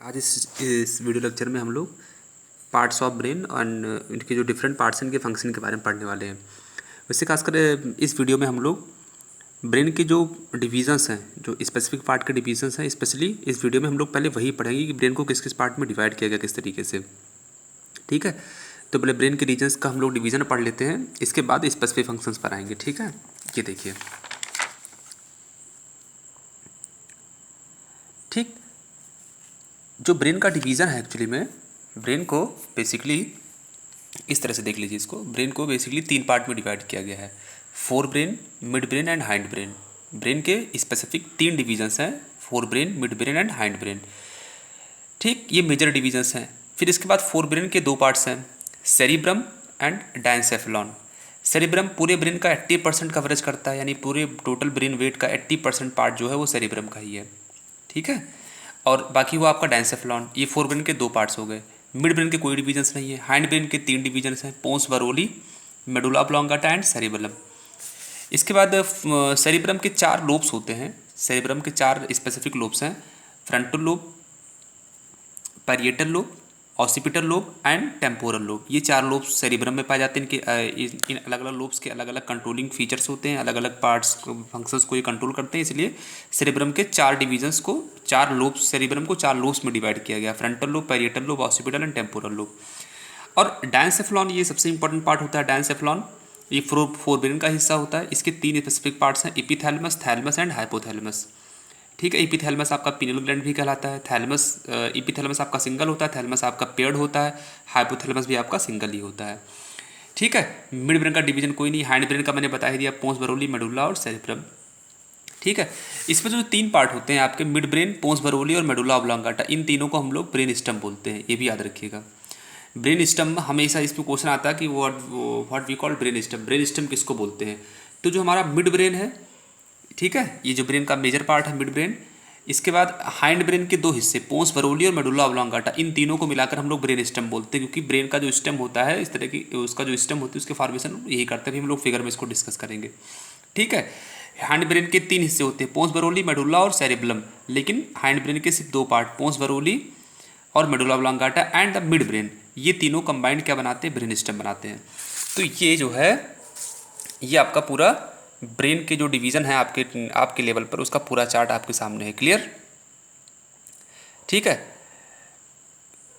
आज इस video lecture में हम लोग पार्ट्स ऑफ ब्रेन एंड इनके जो डिफरेंट पार्ट्स हैं इनके फंक्शन के बारे में पढ़ने वाले हैं। वैसे खासकर इस वीडियो में हम लोग ब्रेन के जो डिवीजन्स हैं, जो स्पेसिफिक पार्ट के डिवीजन्स हैं, स्पेशली इस वीडियो में हम लोग पहले वही पढ़ेंगे कि ब्रेन को किस किस पार्ट में डिवाइड किया गया किस तरीके से। ठीक है, तो पहले ब्रेन के रीजन्स का हम लोग डिवीज़न पढ़ लेते हैं, इसके बाद स्पेसिफिक फंक्शंस पर आएंगे। ठीक है, ये देखिए। ठीक, जो ब्रेन का डिवीज़न है एक्चुअली में ब्रेन को बेसिकली इस तरह से देख लीजिए। इसको ब्रेन को बेसिकली 3 पार्ट में डिवाइड किया गया है, fore brain, mid brain and hind brain. Brain के स्पेसिफिक 3 डिवीजन्स हैं, fore brain, mid brain and hind brain. ठीक, ये मेजर डिवीजन्स हैं। फिर इसके बाद फोर ब्रेन के 2 पार्ट्स हैं, सेरिब्रम एंड डायनसेफेलॉन। सेरिब्रम पूरे ब्रेन का 80% कवरेज करता है, यानी पूरे टोटल ब्रेन वेट का 80% पार्ट जो है वो सेरिब्रम का ही है। ठीक है, और बाकी वो आपका डायनसेफेलॉन। ये फोर ब्रेन के 2 पार्ट्स हो गए। मिड ब्रेन के कोई डिवीजन्स नहीं है। हाइंड ब्रेन के 3 डिवीजन्स हैं, pons Varolii, medulla oblongata and cerebellum. इसके बाद सेरिब्रम के 4 लोब्स होते हैं। सेरिब्रम के 4 स्पेसिफिक लोब्स हैं, frontal lobe, parietal lobe, occipital lobe and temporal lobe. ये 4 लोब्स सेरिब्रम में पाए जाते हैं। इनके इन अलग अलग लोब्स के अलग अलग कंट्रोलिंग फीचर्स होते हैं, अलग अलग पार्ट्स फंक्शंस को ये कंट्रोल करते हैं। इसलिए सेरिब्रम के 4 डिवीजन्स को, 4 लोब्स, सेरिब्रम को 4 लोब्स में डिवाइड किया गया, frontal lobe, parietal lobe, occipital and temporal lobe. और डायनसेफेलॉन ये सबसे इंपॉर्टेंट पार्ट होता है। डायनसेफेलॉन ये फोर ब्रेन का हिस्सा होता है। इसके 3 स्पेसिफिक पार्ट्स हैं, एपिथैलेमस, थैलेमस एंड हाइपोथैलेमस। ठीक है, एपिथैलेमस आपका पिनियल ग्लैंड भी कहलाता है। थैलेमस, एपिथैलेमस आपका सिंगल होता है, थैलेमस आपका पेयर्ड होता है, हाइपोथैलेमस भी आपका सिंगल ही होता है। ठीक है, मिड ब्रेन का डिवीजन कोई नहीं। हाइंड ब्रेन का मैंने बता ही दिया, पोन्स बरोली, मेडुला और सेरिब्रम। ठीक है, इसमें जो 3 पार्ट होते हैं आपके, मिड ब्रेन, पोन्स बरोली और मेडुला ऑब्लोंगाटा, इन तीनों को हम लोग ब्रेन स्टम बोलते हैं, ये भी याद रखिएगा। ब्रेन स्टम हमेशा इसमें क्वेश्चन आता है कि what we call brain stem. Brain stem किसको बोलते हैं? तो जो हमारा मिड ब्रेन है, ठीक है, ये जो ब्रेन का मेजर पार्ट है मिड ब्रेन, इसके बाद हाइंड ब्रेन के 2 हिस्से, पोन्स बरोली और मेडुला ऑब्लोंगाटा, इन तीनों को मिलाकर हम लोग ब्रेन स्टेम बोलते हैं। क्योंकि ब्रेन का जो स्टेम होता है, इस तरह की उसका जो स्टेम होती है, उसके फॉर्मेशन यही करते हैं। हम लोग फिगर में इसको डिस्कस करेंगे। ठीक है, हाइंड ब्रेन के 3 हिस्से होते हैं, पोन्स बरोली, मेडुला और सेरिबेलम। लेकिन हाइंड ब्रेन के सिर्फ 2 पार्ट, पोन्स बरोली और medulla oblongata and the midbrain, ये तीनों कंबाइंड क्या बनाते हैं? ब्रेन स्टेम बनाते हैं। तो ये जो है, ये आपका पूरा ब्रेन के जो डिवीज़न है आपके लेवल पर, उसका पूरा चार्ट आपके सामने है। क्लियर? ठीक है,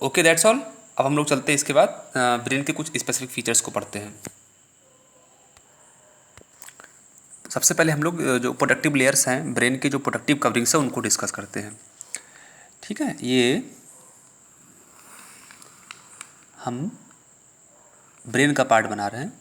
ओके, दैट्स ऑल। अब हम लोग चलते हैं इसके बाद ब्रेन के कुछ स्पेसिफिक फीचर्स को पढ़ते हैं। सबसे पहले हम लोग जो प्रोटेक्टिव लेयर्स हैं ब्रेन के, जो प्रोटेक्टिव कवरिंग्स हैं, उनको डिस्कस करते हैं। ठीक है, ये हम ब्रेन का पार्ट बना रहे हैं।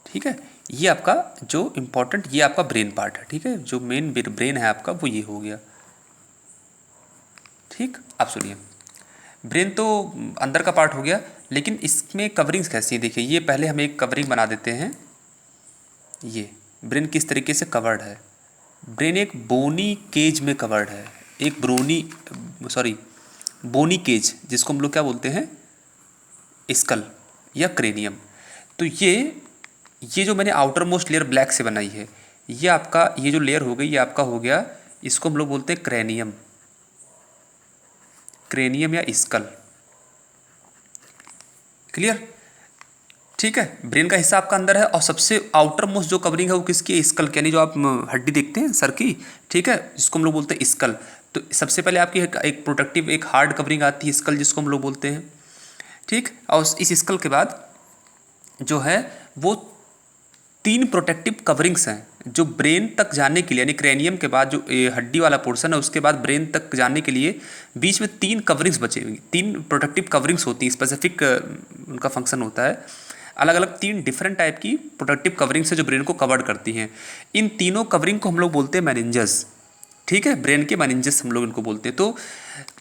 ठीक है, ये आपका जो इम्पोर्टेंट, ये आपका ब्रेन पार्ट है। ठीक है, जो मेन ब्रेन है आपका वो ये हो गया। ठीक, आप सुनिए, ब्रेन तो अंदर का पार्ट हो गया, लेकिन इसमें कवरिंग्स कैसी है देखिए। ये पहले हम एक कवरिंग बना देते हैं। ये ब्रेन किस तरीके से कवर्ड है? ब्रेन एक बोनी केज में कवर्ड है, एक बोनी केज, जिसको हम लोग क्या बोलते हैं? स्कल या क्रेनियम। तो ये जो मैंने आउटर मोस्ट लेयर ब्लैक से बनाई है, ये आपका, ये जो लेयर हो गई, ये आपका हो गया, इसको हम लोग बोलते हैं क्रेनियम, क्रेनियम या स्कल। क्लियर? ठीक है, ब्रेन का हिस्सा आपका अंदर है, और सबसे आउटर मोस्ट जो कवरिंग है वो किसकी है? स्कल की, यानी जो आप हड्डी देखते हैं सर की। ठीक है, जिसको हम लोग बोलते हैं स्कल। तो सबसे पहले आपकी एक प्रोटेक्टिव, एक हार्ड कवरिंग आती है स्कल, जिसको हम लोग बोलते हैं। ठीक, और इस स्कल के बाद जो है वो 3 प्रोटेक्टिव कवरिंग्स हैं जो ब्रेन तक जाने के लिए, यानी क्रेनियम के बाद जो हड्डी वाला पोर्शन है, उसके बाद ब्रेन तक जाने के लिए बीच में 3 कवरिंग्स बचे हुए, 3 प्रोटेक्टिव कवरिंग्स होती हैं। स्पेसिफिक उनका फंक्शन होता है। अलग अलग 3 डिफरेंट टाइप की प्रोटेक्टिव कवरिंग्स है जो ब्रेन को कवर्ड करती हैं। इन तीनों कवरिंग को हम लोग बोलते हैं मेनिंजेस। ठीक है, ब्रेन के मेनिंजेस हम लोग इनको बोलते हैं। तो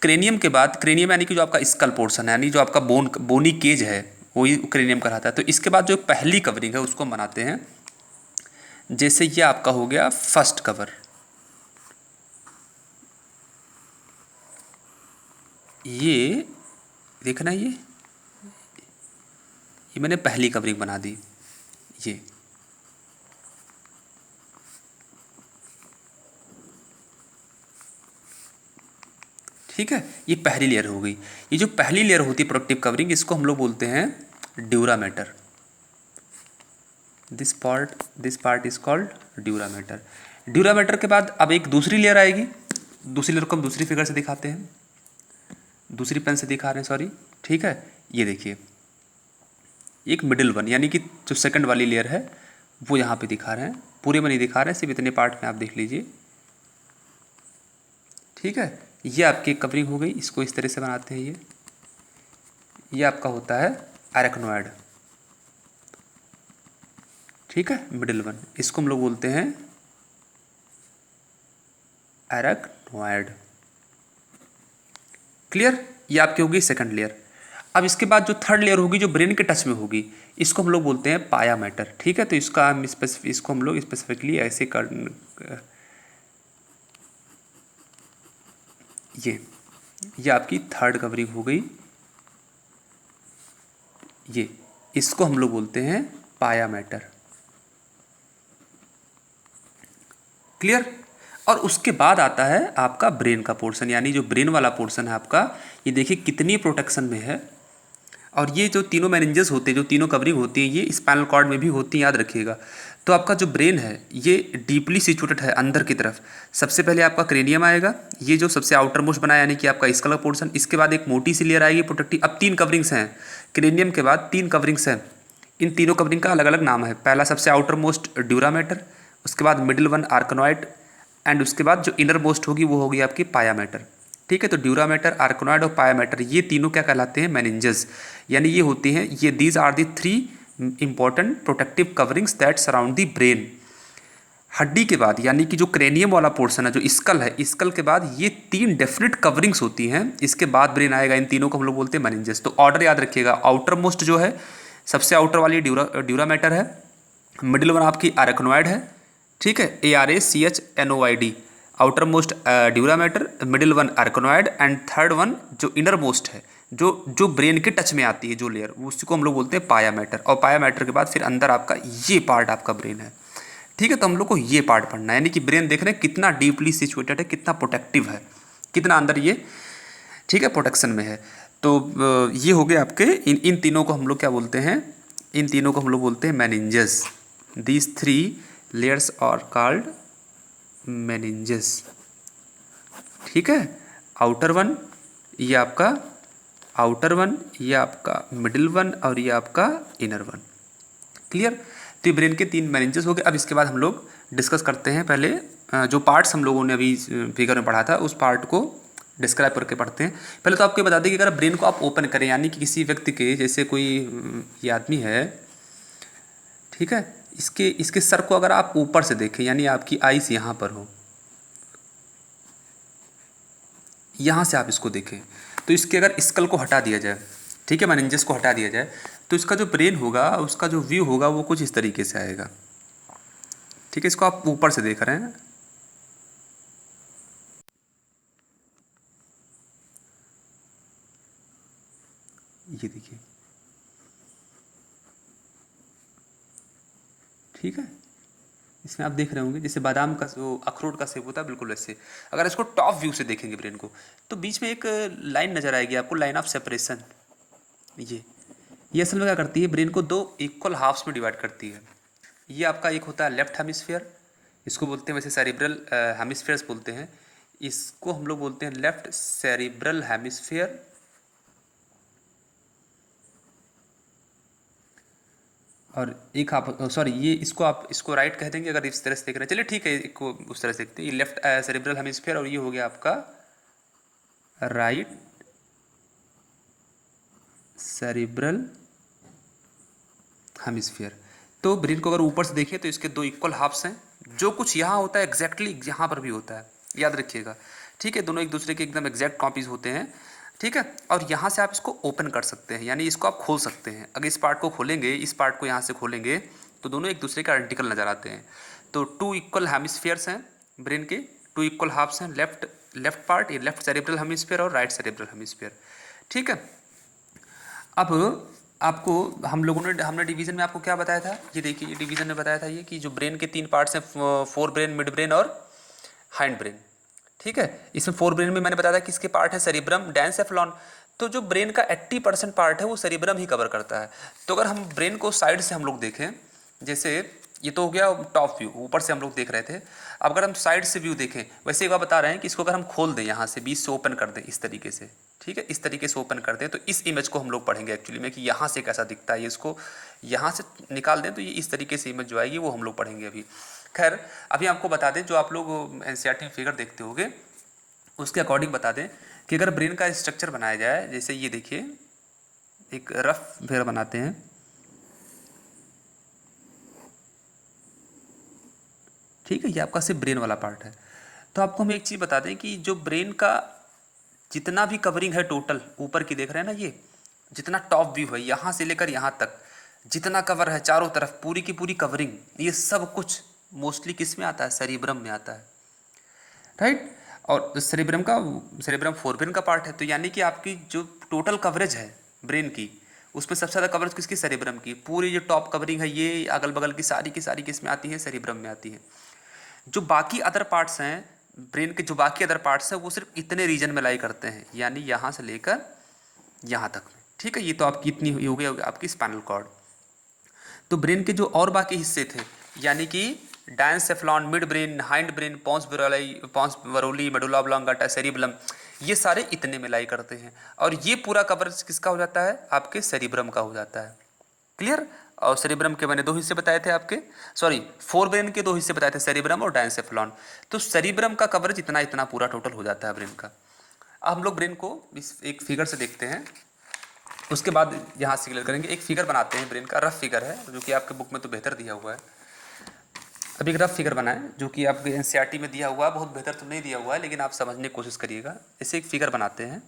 क्रेनियम के बाद, क्रेनियम यानी कि जो आपका स्कल पोर्शन है, यानी जो आपका बोनी केज है, वही क्रेनियम कहलाता है। तो इसके बाद जो पहली कवरिंग है उसको हम बनाते हैं। जैसे ये आपका हो गया फर्स्ट कवर, ये देखना, ये मैंने पहली कवरिंग बना दी। ये ठीक है, ये पहली लेयर हो गई। ये जो पहली लेयर होती है प्रोटेक्टिव कवरिंग, इसको हम लोग बोलते हैं dura mater. This part is called dura mater. Dura mater के बाद अब एक दूसरी लेयर आएगी। दूसरी लेयर को हम दूसरी फिगर से दिखाते हैं, दूसरी पेन से दिखा रहे हैं, सॉरी। ठीक है, ये देखिए एक मिडिल वन, यानी कि जो सेकंड वाली लेयर है वो यहाँ पे दिखा रहे हैं। पूरे में नहीं दिखा रहे हैं, सिर्फ इतने पार्ट में आप देख लीजिए। ठीक है, ये आपकी कवरिंग हो गई। इसको इस तरह से बनाते हैं। ये आपका होता है एरेक्नोइड। ठीक है, मिडिल वन, इसको हम लोग बोलते हैं एरेक्नोइड। क्लियर, ये आपकी होगी सेकंड लेयर। अब इसके बाद जो थर्ड लेयर होगी, जो ब्रेन के टच में होगी, इसको हम लोग बोलते हैं पाया मैटर। ठीक है, तो इसको हम लोग स्पेसिफिकली ऐसे कर, ये आपकी थर्ड कवरिंग हो गई। ये इसको हम लोग बोलते हैं पाया मैटर। क्लियर। और उसके बाद आता है आपका ब्रेन का पोर्शन, यानी जो ब्रेन वाला पोर्शन है आपका, ये देखिए कितनी प्रोटेक्शन में है। और ये जो तीनों मेनिंजेस होते हैं, जो तीनों कवरिंग होती है, ये स्पाइनल कॉर्ड में भी होती है, याद रखिएगा। तो आपका जो ब्रेन है ये डीपली सिचुएटेड है अंदर की तरफ। सबसे पहले आपका क्रेनियम आएगा, ये जो सबसे आउटर मोस्ट बना, यानी कि आपका स्कल का पोर्शन। इसके बाद एक मोटी सी लेयर आएगी प्रोटेक्टिव। अब 3 कवरिंग्स हैं क्रेनियम के बाद, 3 कवरिंग्स हैं। इन तीनों कवरिंग का अलग अलग नाम है। पहला सबसे आउटर मोस्ट ड्यूरामेटर, उसके बाद मिडिल वन आर्कनॉइड, एंड उसके बाद जो इनर मोस्ट होगी वो होगी आपकी पाया मैटर। ठीक है, तो ड्यूरामेटर, आर्कनॉइड और पाया मैटर, ये तीनों क्या कहलाते हैं? मेनिंजेस। यानी ये होती हैं, ये these are the 3 important protective coverings that surround the brain. हड्डी के बाद, यानी कि जो क्रेनियम वाला पोर्शन है, जो स्कल है, स्कल के बाद ये 3 डेफिनेट कवरिंग्स होती हैं। इसके बाद ब्रेन आएगा। इन तीनों को हम लोग बोलते हैं मेनिंजेस। तो ऑर्डर याद रखिएगा, आउटर मोस्ट जो है, सबसे आउटर वाली ड्यूरामेटर है, मिडिल वन आपकी आर्कनॉइड है। ठीक है, ARACHNOID, outermost dura mater, middle one arachnoid, and third one जो इनर मोस्ट है, जो ब्रेन के टच में आती है जो लेयर, उसी को हम लोग बोलते हैं पाया मैटर। और पाया मैटर के बाद फिर अंदर आपका ये पार्ट आपका ब्रेन है। ठीक है, तो हम लोग को ये पार्ट पढ़ना है, यानी कि ब्रेन देख रहे हैं कितना डीपली सिचुएटेड है, कितना प्रोटेक्टिव है, कितना अंदर ये, ठीक है, प्रोटेक्शन में है। तो ये हो गए आपके इन तीनों को हम लोग क्या बोलते हैं? इन तीनों को हम लोग बोलते हैं meninges. These 3 layers are called meninges। ठीक है, आउटर वन ये आपका आउटर वन, ये आपका मिडिल वन, और ये आपका इनर वन। क्लियर। तो ये ब्रेन के 3 मेनिंजेस हो गए। अब इसके बाद हम लोग डिस्कस करते हैं। पहले जो पार्ट्स हम लोगों ने अभी फिगर में पढ़ा था, उस पार्ट को डिस्क्राइब करके पढ़ते हैं। पहले तो आपको बता दें कि अगर ब्रेन को आप ओपन करें, यानी कि किसी व्यक्ति के, जैसे कोई ये आदमी है, ठीक है, इसके सर को अगर आप ऊपर से देखें, यानी आपकी आईज यहाँ पर हो, यहाँ से आप इसको देखें, तो इसके अगर स्कल को हटा दिया जाए, ठीक है, मेनिंजेस को हटा दिया जाए, तो इसका जो ब्रेन होगा, उसका जो व्यू होगा वो कुछ इस तरीके से आएगा। ठीक है, इसको आप ऊपर से देख रहे हैं। ये देखिए, ठीक है, इसमें आप देख रहे होंगे जैसे बादाम का जो अखरोट का शेप होता है, बिल्कुल वैसे। अगर इसको टॉप व्यू से देखेंगे ब्रेन को, तो बीच में एक लाइन नज़र आएगी आपको, लाइन ऑफ सेपरेशन। ये असल में क्या करती है? ब्रेन को 2 इक्वल हाफ्स में डिवाइड करती है। ये आपका एक होता है लेफ्ट हेमिस्फीयर, इसको बोलते हैं वैसे सेरिब्रल हेमिस्फीयर्स बोलते हैं। इसको हम लोग बोलते हैं लेफ्ट सेरिब्रल हेमिस्फीयर, और एक आप सॉरी, ये इसको राइट कह देंगे अगर इस तरह से देख रहे हैं। चलिए ठीक है, इसको उस तरह से देखते हैं। ये लेफ्ट सेरिब्रल हेमिस्फीयर, और ये हो गया आपका राइट सेरिब्रल हेमिस्फीयर। तो ब्रेन को अगर ऊपर से देखें तो इसके 2 इक्वल हाफ्स हैं। जो कुछ यहाँ होता है एग्जैक्टली यहाँ पर भी होता है, याद रखिएगा। ठीक है, दोनों एक दूसरे के एकदम एग्जैक्ट कॉपीज होते हैं। ठीक है, और यहाँ से आप इसको ओपन कर सकते हैं, यानी इसको आप खोल सकते हैं। अगर इस पार्ट को खोलेंगे, इस पार्ट को यहाँ से खोलेंगे, तो दोनों एक दूसरे के आइडेंटिकल नज़र आते हैं। तो 2 इक्वल हेमिस्फीयर्स हैं ब्रेन के, 2 इक्वल हाफ्स हैं। लेफ्ट पार्ट ये लेफ्ट सेरिब्रल हेमिस्फीयर, और राइट सेरिब्रल हेमिस्फीयर। ठीक है, अब आपको हमने डिवीज़न में आपको क्या बताया था, ये देखिए, ये डिवीज़न में बताया था ये कि जो ब्रेन के 3 पार्ट्स हैं, फोर ब्रेन, मिड ब्रेन और हाइंड ब्रेन। ठीक है, इसमें फोर ब्रेन में मैंने बताया था किसके पार्ट है, सेरिब्रम, डायनसेफलॉन। तो जो ब्रेन का 80% पार्ट है वो सेरिब्रम ही कवर करता है। तो अगर हम ब्रेन को साइड से हम लोग देखें, जैसे ये तो हो गया टॉप व्यू, ऊपर से हम लोग देख रहे थे। अब अगर हम साइड से व्यू देखें, वैसे एक बार बता रहे हैं कि इसको अगर हम खोल दें, यहाँ से बीच से ओपन कर दें इस तरीके से, ठीक है, इस तरीके से ओपन कर दें, तो इस इमेज को हम लोग पढ़ेंगे एक्चुअली में कि यहाँ से कैसा दिखता है। ये इसको यहाँ से निकाल दें तो ये इस तरीके से इमेज जो आएगी वो हम लोग पढ़ेंगे अभी। खैर, अभी आपको बता दें, जो आप लोग एनसीईआरटी में फिगर देखते होंगे उसके अकॉर्डिंग बता दें कि अगर ब्रेन का स्ट्रक्चर बनाया जाए, जैसे ये देखिए, एक रफ फिगर बनाते हैं। ठीक है, ये आपका सिर्फ ब्रेन वाला पार्ट है। तो आपको हम एक चीज़ बता दें कि जो ब्रेन का जितना भी कवरिंग है टोटल, ऊपर की देख रहे हैं ना, ये जितना टॉप व्यू है यहाँ से लेकर यहाँ तक जितना कवर है चारों तरफ, पूरी की पूरी कवरिंग, ये सब कुछ मोस्टली किस में आता है, सेरिब्रम में आता है, राइट। और सेरिब्रम फोरब्रेन का पार्ट है, तो यानी कि आपकी जो टोटल कवरेज है ब्रेन की, उसमें सबसे ज़्यादा कवरेज किसकी, सेरिब्रम की। पूरी जो टॉप कवरिंग है ये अगल बगल की सारी किस में आती है, सेरिब्रम में आती है। जो बाकी अदर पार्ट्स हैं ब्रेन के, जो बाकी अदर पार्ट्स हैं वो सिर्फ इतने रीजन में लाई करते हैं, यानी यहाँ से लेकर यहाँ तक में। ठीक है, ये तो आपकी इतनी हो गई आपकी स्पाइनल कॉर्ड। तो ब्रेन के जो और बाकी हिस्से थे, यानी कि diencephalon, midbrain, hindbrain, pons Varolii, medulla oblongata, cerebellum, ये सारे इतने में लाई करते हैं। और ये पूरा कवरेज किसका हो जाता है, आपके सेरिब्रम का हो जाता है। क्लियर। और सेरिब्रम के मैंने 2 हिस्से बताए थे आपके, सॉरी, फोर ब्रेन के 2 हिस्से बताए थे, सेरिब्रम और डायनसेफलॉन। तो सेरिब्रम का कवरेज इतना इतना पूरा टोटल हो जाता है ब्रेन का। अब हम लोग ब्रेन को इस एक फिगर से देखते हैं, उसके बाद यहाँ से क्लियर करेंगे। एक फिगर बनाते हैं ब्रेन का, रफ फिगर है जो कि आपके बुक में तो बेहतर दिया हुआ है। अभी एक रफ फिगर बनाएं जो कि आपके एनसीईआरटी में दिया हुआ है, बहुत बेहतर तो नहीं दिया हुआ है लेकिन आप समझने की कोशिश करिएगा। ऐसे एक फिगर बनाते हैं।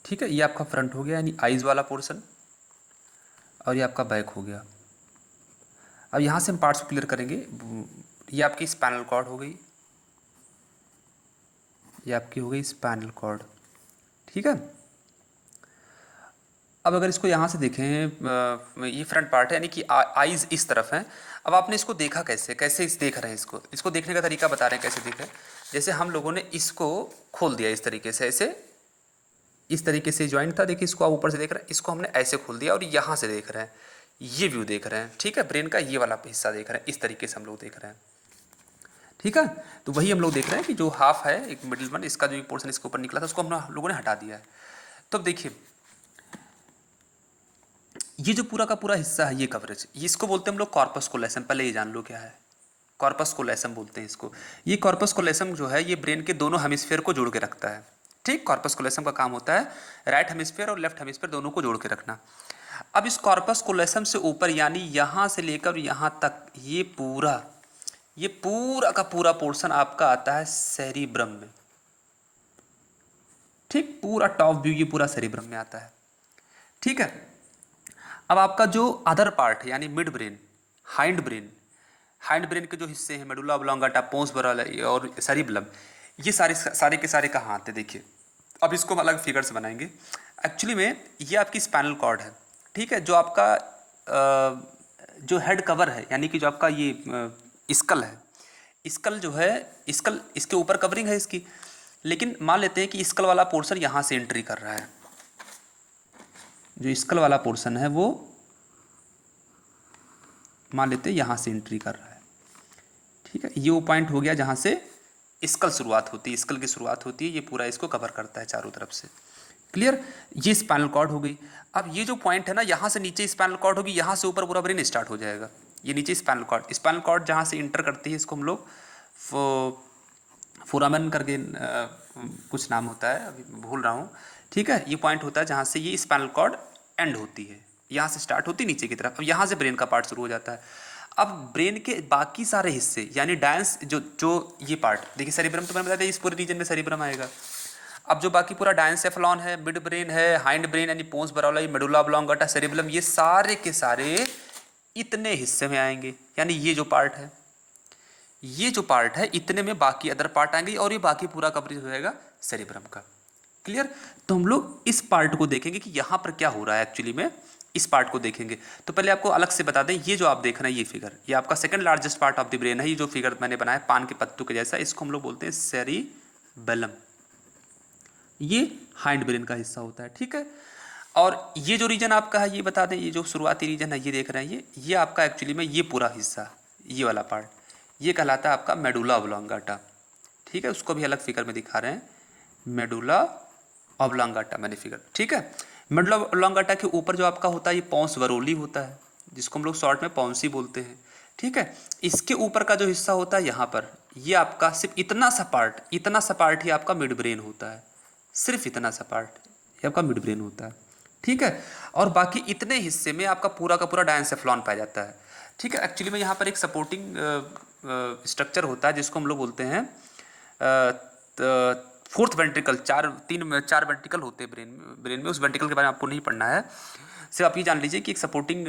ठीक है, ये आपका फ्रंट हो गया यानी आइज़ वाला पोर्शन, और ये आपका बैक हो गया। अब यहाँ से हम पार्ट्स को क्लियर करेंगे। ये आपकी स्पाइनल कॉर्ड हो गई, ये आपकी हो गई स्पाइनल कॉर्ड। ठीक है, अब अगर इसको यहाँ से देखें, ये फ्रंट पार्ट है यानी कि आइज़ इस तरफ हैं। अब आपने इसको देखा कैसे, कैसे इस देख रहे हैं, इसको देखने का तरीका बता रहे हैं कैसे देखें। जैसे हम लोगों ने इसको खोल दिया इस तरीके से, ऐसे इस तरीके से जॉइंट था, देखिए इसको आप ऊपर से देख रहे हैं, इसको हमने ऐसे खोल दिया और यहाँ से देख रहे हैं, ये व्यू देख रहे हैं। ठीक है, ब्रेन का ये वाला हिस्सा देख रहे हैं, इस तरीके से हम लोग देख रहे हैं। ठीक है, तो वही हम लोग देख रहे हैं कि जो हाफ है, एक मिडिल वन, इसका जो एक पोर्शन इसके ऊपर निकला था उसको हम लोगों ने हटा दिया है। तो अब देखिए, ये जो पूरा का पूरा हिस्सा है, ये कवरेज, ये इसको बोलते हैं हम लोग कॉर्पस कोलेसम। पहले ये जान लो क्या है, कॉर्पस कोलेसम बोलते हैं इसको। ये कॉर्पस कोलेसम जो है ये ब्रेन के दोनों हेमिस्फेयर को जोड़ के रखता है। ठीक, कॉर्पस कोलेसम का काम होता है राइट हेमिस्फेयर और लेफ्ट हेमिस्फेयर दोनों को जोड़ के रखना। अब इस कॉर्पस कोलेसम से ऊपर यानी यहाँ से लेकर यहाँ तक ये पूरा का पूरा पोर्शन आपका आता है सेरिब्रम में। ठीक, पूरा टॉप व्यू ये पूरा सेरिब्रम में आता है। ठीक है, अब आपका जो अदर पार्ट है यानी मिड ब्रेन, हाइंड ब्रेन के जो हिस्से हैं, मेडुला ऑब्लोंगाटा, पोन्स बरोली और सेरिबलम, ये सारे सारे के सारे कहाँ आते हैं देखिए। अब इसको हम अलग फिगर से बनाएंगे। एक्चुअली में ये आपकी स्पाइनल कॉर्ड है। ठीक है, जो आपका जो हेड कवर है यानी कि जो आपका ये स्कल है, स्कल जो है, स्कल इसके ऊपर कवरिंग है इसकी, लेकिन मान लेते हैं कि स्कल वाला पोर्शन यहाँ से एंट्री कर रहा है, जो स्कल वाला पोर्शन है वो मान लेते हैं यहाँ से एंट्री कर रहा है, ठीक है। ये वो पॉइंट हो गया जहाँ से स्कल शुरुआत होती है, स्कल की शुरुआत होती है, ये पूरा इसको कवर करता है चारों तरफ से। क्लियर, ये स्पाइनल कॉर्ड हो गई। अब ये जो पॉइंट है ना, यहाँ से नीचे स्पाइनल कॉर्ड होगी, यहाँ से ऊपर पूरा ब्रेन स्टार्ट हो जाएगा। ये नीचे स्पाइनल कॉर्ड जहाँ से इंटर करती है, इसको हम लोग फोरामेन करके कुछ नाम होता है, अभी भूल रहा हूँ, ठीक है। ये पॉइंट होता है जहाँ से ये स्पाइनल कॉर्ड एंड होती है, यहाँ से स्टार्ट होती है नीचे की तरफ। अब यहाँ से ब्रेन का पार्ट शुरू हो जाता है। अब ब्रेन के बाकी सारे हिस्से यानी डायंस जो ये पार्ट देखिए, सेरिब्रम तो मैंने बताया इस पूरे रीजन में सेरिब्रम आएगा। अब जो बाकी पूरा डायंसेफलॉन है, मिड ब्रेन है, हाइंड ब्रेन यानी पोन्स बराउला, मेडुला ऑब्लोंगाटा, सेरिबेलम, ये सारे के सारे इतने हिस्से में आएंगे। यानी ये जो पार्ट है, ये जो पार्ट है, इतने में बाकी अदर पार्ट आएंगे और ये बाकी पूरा कवरेज हो जाएगा सेरिब्रम का। क्लियर, तो हम लोग इस पार्ट को देखेंगे कि यहाँ पर क्या हो रहा है एक्चुअली में, इस पार्ट को देखेंगे। तो पहले आपको अलग से बता दें, ये जो आप देख रहे हैं ये फिगर, ये आपका second largest part of the brain है। ये जो फिगर मैंने बनाया पान के पत्तों के जैसा, इसको हम लोग बोलते हैं सेरिबेलम। ये हाइंड ब्रेन का हिस्सा होता है, ठीक है। और ये जो रीजन आपका है, ये बता दें, ये जो शुरुआती रीजन है ये देख रहे हैं, ये आपका एक्चुअली में ये पूरा हिस्सा, ये वाला पार्ट, ये कहलाता है आपका मेडुला ऑब्लोंगाटा, ठीक है। उसको भी अलग फिगर में दिखा रहे हैं, मेडुला ऑब्लोंगाटा मैंने फिगर, ठीक है। मेडुला ऑब्लोंगाटा के ऊपर जो आपका होता है ये पोंस वरोली होता है, जिसको हम लोग शॉर्ट में पोंसी बोलते हैं, ठीक है। इसके ऊपर का जो हिस्सा होता है यहाँ पर, ये आपका सिर्फ इतना सा पार्ट ही आपका मिड ब्रेन होता है, सिर्फ इतना सा पार्ट ये आपका मिड ब्रेन होता है, ठीक है। और बाकी इतने हिस्से में आपका पूरा का पूरा डायंसेफलॉन पाया जाता है, ठीक है। एक्चुअली में यहाँ पर एक सपोर्टिंग स्ट्रक्चर होता है जिसको हम लोग बोलते हैं फोर्थ वेंट्रिकल। चार वेंट्रिकल होते हैं ब्रेन में। उस वेंट्रिकल के बारे में आपको नहीं पढ़ना है, सिर्फ आप ये जान लीजिए कि एक सपोर्टिंग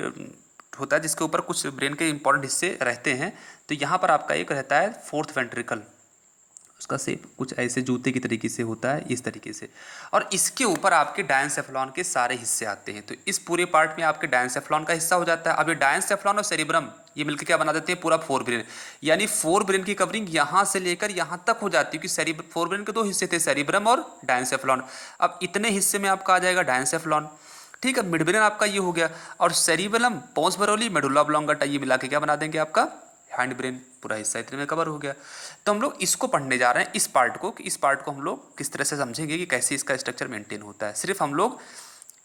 होता है जिसके ऊपर कुछ ब्रेन के इंपॉर्टेंट हिस्से रहते हैं। तो यहाँ पर आपका एक रहता है फोर्थ वेंट्रिकल, उसका शेप कुछ ऐसे जूते की तरीके से होता है, इस तरीके से, और इसके ऊपर आपके डायंसेफलॉन के सारे हिस्से आते हैं। तो इस पूरे पार्ट में आपके डायंसेफलॉन का हिस्सा हो जाता है। अब ये डायंसेफलॉन और सेरिब्रम ये मिलकर क्या बना देते हैं, पूरा फोर ब्रेन। यानी फोर ब्रेन की कवरिंग यहाँ से लेकर यहाँ तक हो जाती है, क्योंकि फोर ब्रेन के दो हिस्से थे, सेरिब्रम और डायंसेफलॉन। अब इतने हिस्से में आपका आ जाएगा डायंसेफलॉन, ठीक है। मिड ब्रेन आपका ये हो गया, और सेरिबेलम, पोंस बरोली, मेडुला ऑब्लोंगाटा ये मिला के क्या बना देंगे, आपका हैंड ब्रेन। पूरा हिस्सा इतने में कवर हो गया। तो हम लोग इसको पढ़ने जा रहे हैं, इस पार्ट को, कि इस पार्ट को हम लोग किस तरह से समझेंगे कि कैसे इसका स्ट्रक्चर मेंटेन होता है। सिर्फ हम लोग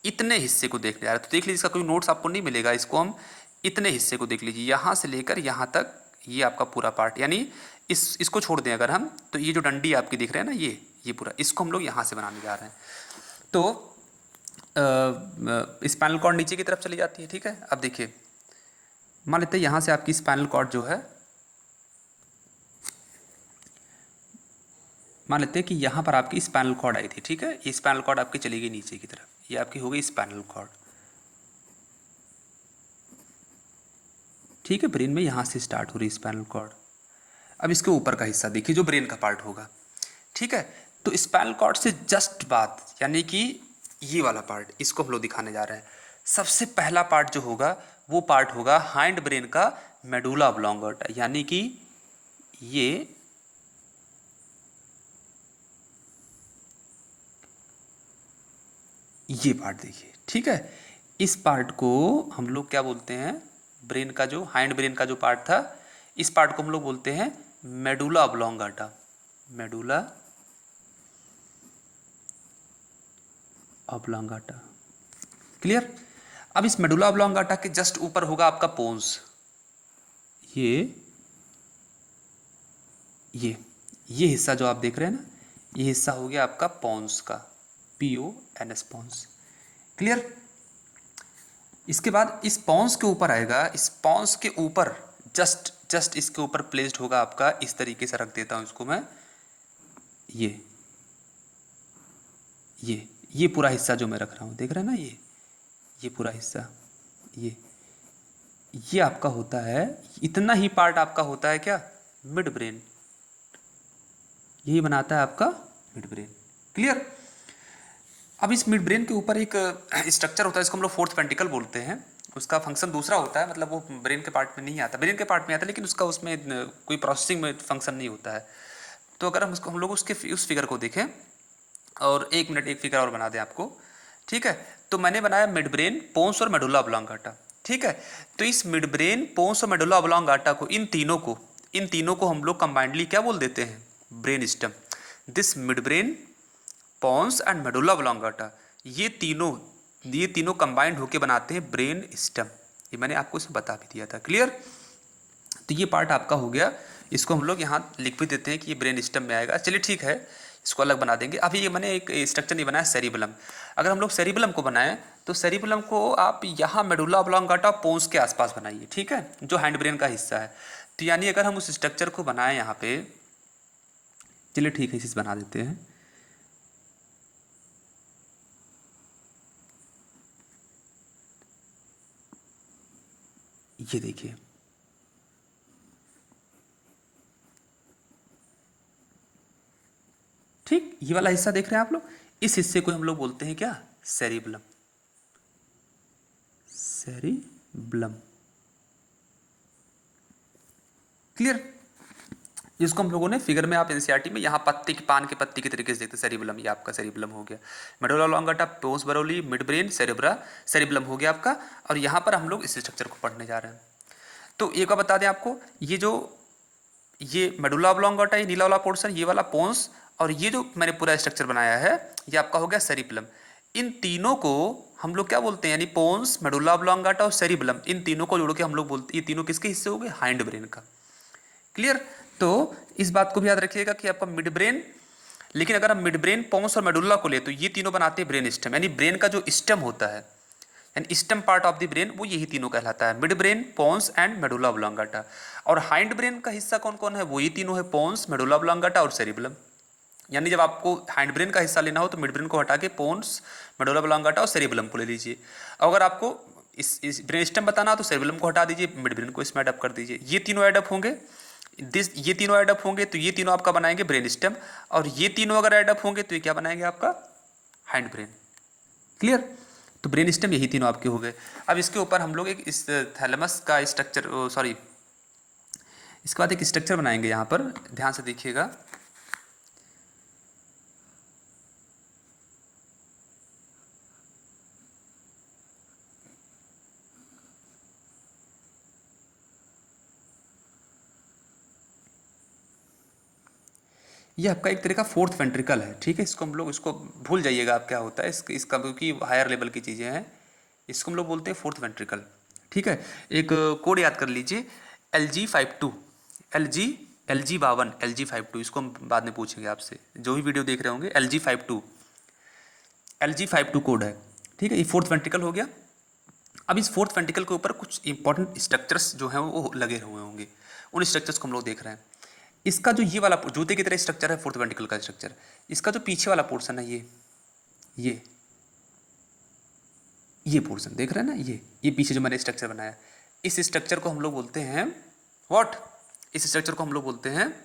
इतने हिस्से को देखने जा रहे हैं। तो देख लीजिए, इसका कोई नोट्स आपको नहीं मिलेगा, इसको हम इतने हिस्से को देख लीजिए, यहाँ से लेकर यहाँ तक ये आपका पूरा पार्ट। यानी इसको छोड़ दें अगर हम, तो ये जो डंडी आपकी दिख रहे हैं ना, ये पूरा, इसको हम लोग यहाँ से बनाने जा रहे हैं। तो स्पाइनल कॉर्ड नीचे की तरफ चली जाती है, ठीक है। अब देखिए, मान लेते हैं यहाँ से आपकी स्पाइनल कॉर्ड जो है, मान लेते हैं कि यहाँ पर आपकी स्पाइनल कॉर्ड आई थी, ठीक है। ये स्पाइनल कॉर्ड आपकी चली गई नीचे की तरफ, ये आपकी हो गई स्पाइनल कॉर्ड, ठीक है। ब्रेन में यहाँ से स्टार्ट हो रही स्पाइनल कॉर्ड। अब इसके ऊपर का हिस्सा देखिए, जो ब्रेन का पार्ट होगा, ठीक है। तो स्पाइनल कॉर्ड से जस्ट बाद, यानी कि ये वाला पार्ट, इसको हम लोग दिखाने जा रहे हैं। सबसे पहला पार्ट जो होगा वो पार्ट होगा हाइंड ब्रेन का मेडुला ऑब्लोंगाटा, यानी कि ये पार्ट देखिए, ठीक है। इस पार्ट को हम लोग क्या बोलते हैं, ब्रेन का जो हाइंड ब्रेन का जो पार्ट था, इस पार्ट को हम लोग बोलते हैं medulla oblongata, medulla oblongata. Clear. अब इस मेडुला ऑब्लोंगाटा के जस्ट ऊपर होगा आपका पोन्स, ये हिस्सा जो आप देख रहे हैं ना, ये हिस्सा हो गया आपका पोन्स का, PONS, पोन्स। क्लियर। इसके बाद इस पोन्स के ऊपर आएगा, इस पोन्स के ऊपर जस्ट इसके ऊपर प्लेस्ड होगा आपका, इस तरीके से रख देता हूं इसको मैं, ये पूरा हिस्सा जो मैं रख रहा हूं, देख रहे हैं ना, ये पूरा हिस्सा, ये आपका होता है, इतना ही पार्ट आपका होता है क्या, मिड ब्रेन। यही बनाता है आपका मिड ब्रेन। क्लियर। अब इस मिड ब्रेन के ऊपर एक स्ट्रक्चर होता है, इसको हम लोग फोर्थ वेंट्रिकल बोलते हैं। उसका फंक्शन दूसरा होता है, मतलब वो ब्रेन के पार्ट में नहीं आता, ब्रेन के पार्ट में आता है, लेकिन उसका उसमें कोई प्रोसेसिंग में फंक्शन नहीं होता है। तो अगर हम लोग उसके उस फिगर को देखें, और 1 मिनट एक फिगर और बना दें आपको, ठीक है। तो मैंने बनाया मिड ब्रेन, पोन्स और मेडुला ऑब्लांगाटा, ठीक है। तो इस मिड ब्रेन, पोन्स और मेडुला ऑब्लांगाटा को, इन तीनों को हम लोग कंबाइंडली क्या बोल देते हैं? Brain stem. This midbrain, pons and medulla oblongata, ये तीनों कंबाइंड होकर बनाते हैं ब्रेन स्टेम। ये मैंने आपको इसमें बता भी दिया था। क्लियर? तो ये पार्ट आपका हो गया। इसको हम लोग यहाँ लिख भी देते हैं कि ये ब्रेन स्टेम में आएगा। चलिए ठीक है, इसको अलग बना देंगे। अभी ये मैंने एक स्ट्रक्चर नहीं बनाया, सेरिबलम। अगर हम लोग सेरिबलम को बनाएं तो सेरिबलम को आप यहाँ मेडुला ऑब्लांगाटा पोन्स के आसपास बनाइए, ठीक है, जो हैंड ब्रेन का हिस्सा है। तो यानी अगर हम उस स्ट्रक्चर को बनाएं यहाँ पे, चलिए ठीक है, इसे बना देते हैं। ये देखिए, ठीक, ये वाला हिस्सा देख रहे हैं आप लोग, इस हिस्से को हम लोग बोलते हैं क्या? सेरिबलम। Cerebellum, clear? जिसको हम लोगों ने फिगर में, आप एनसीईआरटी में यहाँ पत्ते की, पान के पत्ती के तरीके से देखते हैं, सेरिबलम, ये आपका सेरिबलम हो गया। Medulla oblongata, pons Varolii, midbrain, cerebra, cerebellum हो गया आपका। और यहाँ पर हम लोग इस स्ट्रक्चर को पढ़ने जा रहे हैं। तो एक बार बता दें आपको, ये मेडुला ऑब्लांगाटा, ये नीला वाला पोर्शन, ये वाला पोन्स, और ये जो मैंने पूरा स्ट्रक्चर बनाया है, ये आपका हो गया सेरिबलम। इन तीनों को हम लोग क्या बोलते हैं? यानी पोन्स, मेडुला ऑब्लांगाटा और सेरिबलम, इन तीनों को जोड़ के हम लोग बोलते हैं, ये तीनों किसके हिस्से हो गए? हाइंड ब्रेन का। क्लियर? तो इस बात को भी याद रखिएगा कि आपका मिड ब्रेन, लेकिन अगर हम मिड ब्रेन, पोन्स और मेडुला को ले तो ये तीनों बनाते हैं ब्रेन स्टेम। यानी ब्रेन का जो स्टेम होता है, यानी stem part of the brain, वो यही तीनों कहलाता है, midbrain, pons and medulla oblongata. और हाइंड ब्रेन का हिस्सा कौन कौन है? वो ये तीनों है, पोन्स, मेडुला ऑब्लांगाटा और सेरिबलम। यानी जब आपको हाइंड ब्रेन का हिस्सा लेना हो तो मिड ब्रेन को हटा के पोन्स, मेडुला ऑब्लांगाटा और सेरिबलम को ले लीजिए। अगर आपको इस ब्रेन स्टेम बताना हो तो सेरिबलम को हटा दीजिए, मिड ब्रेन को इसमें एडअप कर दीजिए। ये तीनों एडअप होंगे, ये तीनों एडअप होंगे तो ये तीनों आपका बनाएंगे ब्रेन स्टेम। और ये तीनों अगर एडअप होंगे तो ये क्या बनाएंगे? आपका हाइंड ब्रेन। क्लियर? तो ब्रेन स्टेम यही तीनों आपके हो गए। अब इसके ऊपर हम लोग एक इस थैलेमस का स्ट्रक्चर, सॉरी, इसके बाद एक स्ट्रक्चर बनाएंगे। यहाँ पर ध्यान से देखिएगा, ये आपका एक तरह का फोर्थ वेंट्रिकल है, ठीक है। इसको हम लोग, इसको भूल जाइएगा आप क्या होता है इसका, क्योंकि हायर लेवल की चीज़ें हैं। इसको हम लोग बोलते हैं फोर्थ वेंट्रिकल, ठीक है। एक कोड याद कर लीजिए, LG52, LG52, LG52। इसको हम बाद में पूछेंगे आपसे, जो भी वीडियो देख रहे होंगे। LG52 कोड है, ठीक है। ये फोर्थ वेंट्रिकल हो गया। अब इस फोर्थ वेंट्रिकल के ऊपर कुछ इंपॉर्टेंट स्ट्रक्चर्स जो हैं वो लगे हुए होंगे, उन स्ट्रक्चर्स को हम लोग देख रहे हैं। इसका जो ये वाला जूते की तरह स्ट्रक्चर है फोर्थ वेंट्रिकल का स्ट्रक्चर, इसका जो पीछे वाला पोर्शन है, ये पोर्शन देख रहे हैं ना, ये पीछे जो मैंने स्ट्रक्चर बनाया, इस स्ट्रक्चर को हम लोग बोलते हैं व्हाट? इस स्ट्रक्चर को हम लोग बोलते हैं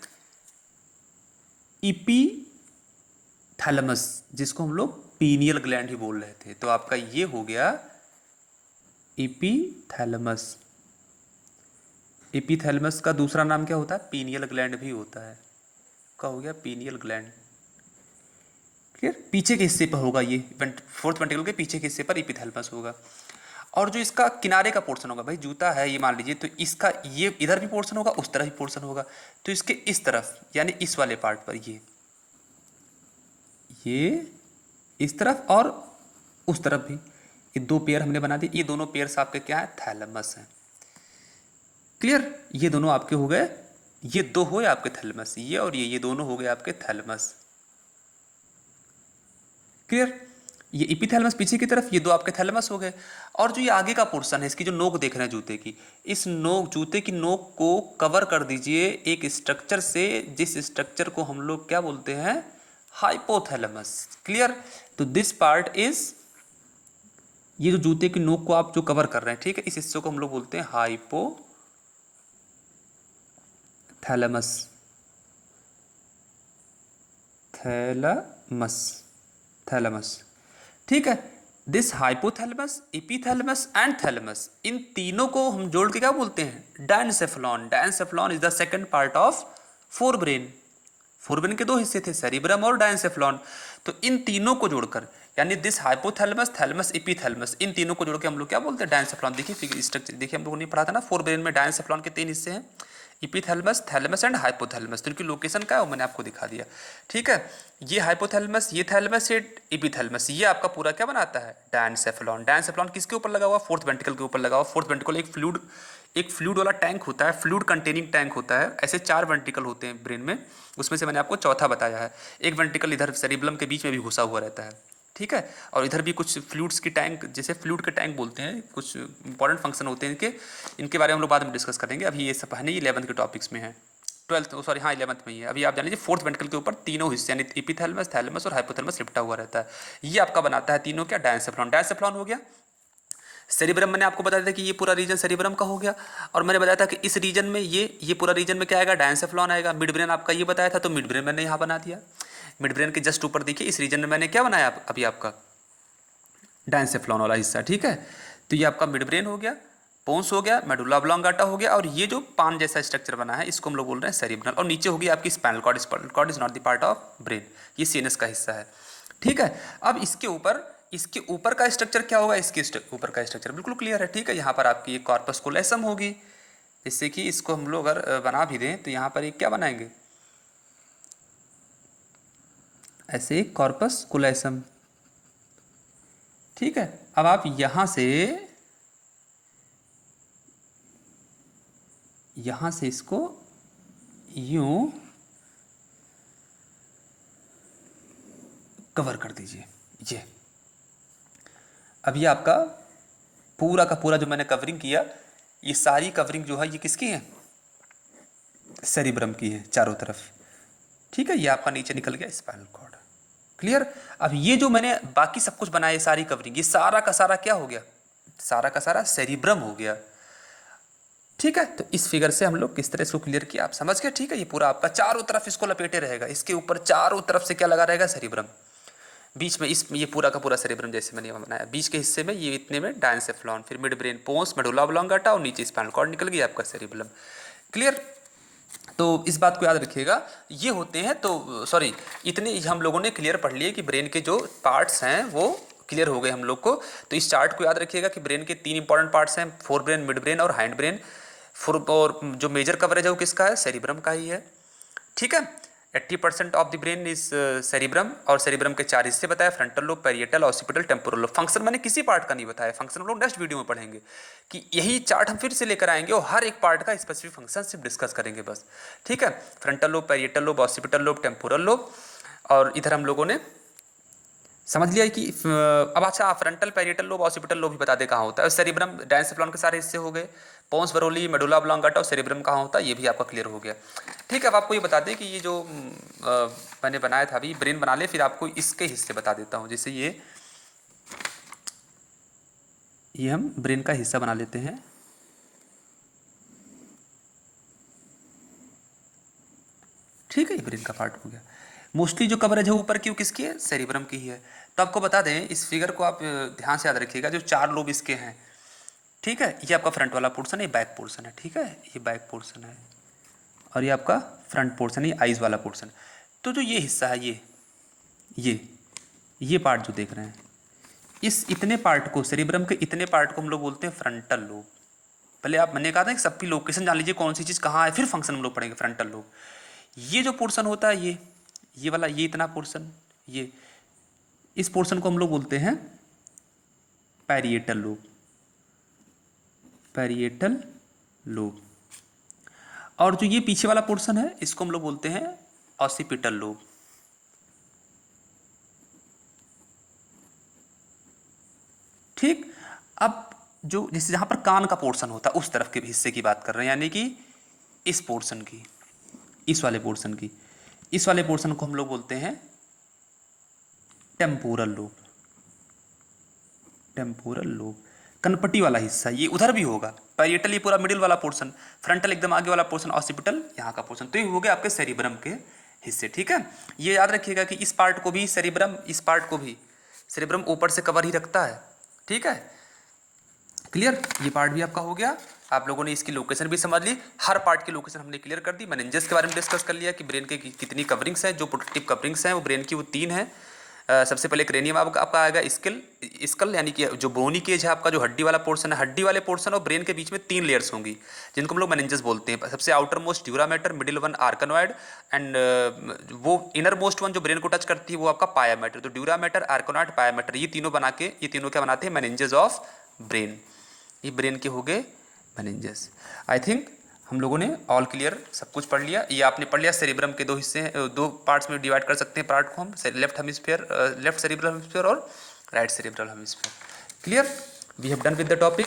इपीथैलेमस, जिसको हम लोग पीनियल ग्लैंड ही बोल रहे थे। तो आपका ये हो गया इपीथैलेमस। एपिथैलेमस का दूसरा नाम क्या होता है? पीनियल ग्लैंड भी होता है। क्या हो गया? Pineal gland. क्लियर? पीछे के हिस्से पर होगा ये, फोर्थ वेंट्रिकल के पीछे के हिस्से पर एपिथैलेमस होगा। और जो इसका किनारे का पोर्शन होगा, भाई जूता है ये मान लीजिए, तो इसका ये इधर भी पोर्शन होगा, उस तरफ भी पोर्शन होगा। तो इसके इस तरफ, यानी इस वाले पार्ट पर ये इस तरफ और उस तरफ भी, ये दो पेयर हमने बना दिए। ये दोनों पेयर्स आपके क्या है? थैलेमस है। क्लियर? ये दोनों आपके हो गए, ये दो हो गए आपके थैलेमस, ये और ये दोनों हो गए आपके थैलेमस। क्लियर? ये एपिथैलेमस पीछे की तरफ, ये दो आपके थैलेमस हो गए। और जो ये आगे का पोर्शन है, इसकी जो नोक देख रहे हैं जूते की, इस नोक, जूते की नोक को कवर कर दीजिए एक स्ट्रक्चर से, जिस स्ट्रक्चर को हम लोग क्या बोलते हैं? हाइपोथैलेमस। क्लियर? तो दिस पार्ट इज, ये जो जूते की नोक को आप जो कवर कर रहे हैं, ठीक है, इस हिस्से को हम लोग बोलते हैं हाइपोथैलेमस। थैलेमस, ठीक है। This hypothalamus, epithalamus and thalamus, इन तीनों को हम जोड़ के क्या बोलते हैं? Diencephalon. Diencephalon is the second part of forebrain. Forebrain के दो हिस्से थे, सेरिब्रम और डायंसेफ्लॉन। तो इन तीनों को जोड़कर, यानी दिस हाइपोथैलेमस, थैलेमस, एपिथैलेमस, इन तीनों को जोड़ के हम लोग क्या बोलते हैं, डायंसेफ्लॉन। देखिए फिगर स्ट्रक्चर देखिए, हम लोगों ने पढ़ा था ना फोरब्रेन में डायंसेफ्लॉन के 3 हिस्से हैं, इपिथैलेमस, थैलेमस एंड हाइपोथैलेमस। तो इनकी लोकेशन क्या है वो मैंने आपको दिखा दिया। ठीक है, ये हाइपोथैलेमस, ये थैलेमस, ये एपिथैलेमस, ये आपका पूरा क्या बनाता है, डायंसेफ्लॉन। डायंसेफ्लॉन किसके ऊपर लगा हुआ, फोर्थ वेंट्रिकल के ऊपर लगा हुआ। फोर्थ वेंट्रिकल एक फ्लूइड वाला टैंक होता है, फ्लूइड कंटेनिंग टैंक होता है। ऐसे 4 वेंट्रिकल होते हैं ब्रेन में, उसमें से मैंने आपको चौथा बताया है। एक वेंट्रिकल इधर सेरिबलम के बीच में भी घुसा हुआ रहता है, ठीक है। और इधर भी कुछ फ्लूइड्स की टैंक, जैसे फ्लूइड के टैंक बोलते हैं, कुछ इंपॉर्टेंट फंक्शन होते हैं इनके, इनके बारे में हम लोग बाद में डिस्कस करेंगे। अभी ये सब है नहीं, 11th के टॉपिक्स में है, 12th सॉरी हाँ 11th में ही है। अभी आप जान लीजिए फोर्थ वेंट्रिकल के ऊपर तीनों हिस्से यानी एपिथैलेमस, थैलेमस और हाइपोथैलेमस लिपटा हुआ रहता है। ये आपका बनाता है तीनों क्या, डायंसेफ्लॉन। डायंसेफ्लॉन हो गया। सेरिब्रम मैंने आपको बताया था कि ये पूरा रीजन सेरिब्रम का हो गया, और मैंने बताया था कि इस रीजन में ये पूरा रीजन में क्या आएगा, डायंसेफ्लॉन आएगा। मिड ब्रेन आपका ये बताया था, तो मिड ब्रेन मैंने यहाँ बना दिया। मिड ब्रेन के जस्ट ऊपर देखिए, इस रीजन में मैंने क्या बनाया अभी आपका, डायंसेफ्लॉन वाला हिस्सा, ठीक है। तो ये आपका मिड ब्रेन हो गया, पोन्स हो गया, मेडुला ऑब्लोंगाटा हो गया, और ये जो पान जैसा स्ट्रक्चर बना है इसको हम लोग बोल रहे हैं सेरिब्रल। और नीचे होगी आपकी spinal cord. Spinal cord is not the part of brain, ये सीएनएस का हिस्सा है, ठीक है। अब इसके ऊपर का स्ट्रक्चर क्या होगा, इसके ऊपर का स्ट्रक्चर बिल्कुल क्लियर है, ठीक है। यहाँ पर आपकी एक कॉर्पस कोलेसम होगी, जिससे कि इसको हम लोग अगर बना भी दें तो यहाँ पर एक क्या बनाएंगे, ऐसे एक कॉर्पस कोलेसम, ठीक है। अब आप यहां से इसको यूं कवर कर दीजिए। ये अब ये आपका पूरा का पूरा जो मैंने कवरिंग किया, ये सारी कवरिंग जो है ये किसकी है, सेरिब्रम की है चारों तरफ, ठीक है। ये आपका नीचे निकल गया स्पाइनल कॉर्ड, क्लियर। अब ये जो मैंने बाकी सब कुछ बनाया, सारी कवरिंग, ये सारा का सारा क्या हो गया, सारा का सारा सेरिब्रम हो गया, ठीक है। तो इस फिगर से हम लोग किस तरह इसको क्लियर किया आप समझ गए, ठीक है। ये पूरा आपका चारों तरफ इसको लपेटे रहेगा, इसके ऊपर चारों तरफ से क्या लगा रहेगा, सेरिब्रम। बीच में ये पूरा का पूरा सेरिब्रम जैसे मैंने बनाया, बीच के हिस्से में ये इतने में डायंसेफ्लॉन, फिर मिड ब्रेन, पोन्स, मेडुला ऑब्लोंगाटा, और नीचे स्पाइनल कॉर्ड निकल गया आपका सेरिब्रम, क्लियर। तो इस बात को याद रखिएगा, ये होते हैं, तो सॉरी इतने हम लोगों ने क्लियर पढ़ लिए कि ब्रेन के जो पार्ट्स हैं वो क्लियर हो गए हम लोग को। तो इस चार्ट को याद रखिएगा कि ब्रेन के 3 इंपॉर्टेंट पार्ट्स हैं, फोर ब्रेन, मिड ब्रेन और हाइंड ब्रेन। और जो मेजर कवरेज है वो किसका है, सेरिब्रम का ही है, ठीक है। 80% of the brain is cerebrum, और सेरिब्रम के 4 हिस्से बताया, frontal lobe, parietal, occipital, temporal lobe. Function मैंने किसी पार्ट का नहीं बताया, फंक्शन हम लोग नेक्स्ट वीडियो में पढ़ेंगे, कि यही चार्ट हम फिर से लेकर आएंगे और हर एक पार्ट का स्पेसिफिक फंक्शन सिर्फ डिस्कस करेंगे बस, ठीक है। Frontal lobe, parietal lobe, occipital lobe, temporal lobe, और इधर हम लोगों ने समझ लिया कि अब अच्छा frontal, parietal lobe, occipital lobe भी बता दे कहाँ होता है। सेरिब्रम, डायंसेफ्लॉन के सारे हिस्से हो गए, पोन्स, बरोली, मेडुला ऑब्लोंगाटा और सेरिब्रम कहाँ होता है ये भी आपका क्लियर हो गया, ठीक है। अब आपको ये बता दें कि ये जो मैंने बनाया था अभी, ब्रेन बना ले, फिर आपको इसके हिस्से बता देता हूँ। जैसे ये हम ब्रेन का हिस्सा बना लेते हैं, ठीक है। ये ब्रेन का पार्ट हो गया। मोस्टली जो कवरेज है ऊपर की वो किसकी है, सेरिब्रम की ही है। तो आपको बता दें, इस फिगर को आप ध्यान से याद रखिएगा, जो 4 लोब इसके हैं, ठीक है। ये आपका फ्रंट वाला पोर्शन है, ये बैक पोर्शन है, ठीक है, ये बैक पोर्शन है, और ये आपका फ्रंट पोर्शन है, ये आइज वाला पोर्शन। तो जो ये हिस्सा है, ये ये पार्ट जो देख रहे हैं, इस इतने पार्ट को, सेरिब्रम के इतने पार्ट को हम लोग बोलते हैं फ्रंटल लोब। पहले आप, मैंने कहा था कि सबकी लोकेशन जान लीजिए, कौन सी चीज़ कहाँ है, फिर फंक्शन हम लोग पढ़ेंगे। फ्रंटल लोब, ये जो पोर्शन होता है, ये वाला, ये इतना पोर्शन, ये इस पोर्शन को हम लोग बोलते हैं पैरिएटल लोब, पैरिएटल लोब। और जो ये पीछे वाला पोर्शन है इसको हम लोग बोलते हैं ऑसिपिटल लोब, ठीक। अब जो जैसे जहाँ पर कान का पोर्शन होता है उस तरफ के हिस्से की बात कर रहे हैं, यानी कि इस पोर्शन की, इस वाले पोर्शन की, इस वाले पोर्शन को हम लोग बोलते हैं टेम्पोरल लोब, टेम्पोरल लोब। कनपट्टी वाला हिस्सा ये उधर भी होगा, पैरिएटल ये पूरा मिडिल वाला पोर्शन, फ्रंटल एकदम आगे वाला पोर्शन, ऑसिपिटल यहाँ का पोर्शन। तो ये हो गया आपके सेरिब्रम के हिस्से, ठीक है। ये याद रखिएगा कि इस पार्ट को भी सेरिब्रम, इस पार्ट को भी सेरिब्रम ऊपर से कवर ही रखता है, ठीक है। क्लियर, ये पार्ट भी आपका हो गया। आप लोगों ने इसकी लोकेशन भी समझ ली, हर पार्ट की लोकेशन हमने क्लियर कर दी। मेनिंजेस के बारे में डिस्कस कर लिया कि ब्रेन के कितनी कवरिंग्स हैं, जो प्रोटेक्टिव कवरिंग्स हैं वो ब्रेन की वो 3 हैं। सबसे पहले क्रेनियम आपका आएगा, स्कल यानी कि जो बोनी केज है आपका, जो हड्डी वाला पोर्शन है, हड्डी वाले पोर्शन और ब्रेन के बीच में 3 लेयर्स होंगी जिनको हम लोग मेनिंजेस बोलते हैं। सबसे outermost dura mater, middle one arachnoid and वो इनर मोस्ट वन जो ब्रेन को टच करती है वो आपका पाया मैटर। तो dura mater, arachnoid, pia mater, ये तीनों क्या बनाते हैं, मेनिंजेस ऑफ ब्रेन। ये ब्रेन के हो गए मेनिंजेस। आई थिंक हम लोगों ने ऑल क्लियर सब कुछ पढ़ लिया। ये आपने पढ़ लिया सेरिब्रम के 2 हिस्से हैं, 2 पार्ट्स में डिवाइड कर सकते हैं पार्ट को हम, left hemisphere, left cerebral hemisphere और right cerebral hemisphere. Clear, we have done with the topic.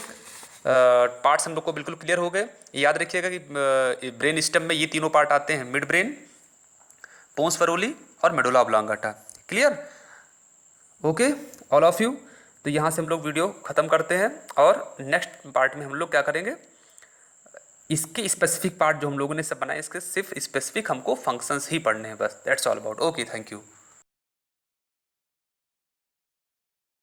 Parts हम लोग को बिल्कुल क्लियर हो गए। याद रखिएगा कि ब्रेन स्टेम में ये तीनों पार्ट आते हैं, मिड ब्रेन, पोन्स फेरोली और medulla oblongata. Clear, okay all of you. तो यहाँ से हम लोग वीडियो ख़त्म करते हैं और नेक्स्ट पार्ट में हम लोग क्या करेंगे, इसके स्पेसिफिक पार्ट जो हम लोगों ने सब बनाए, इसके सिर्फ स्पेसिफिक हमको फंक्शंस ही पढ़ने हैं बस। That's all about. Okay, thank you.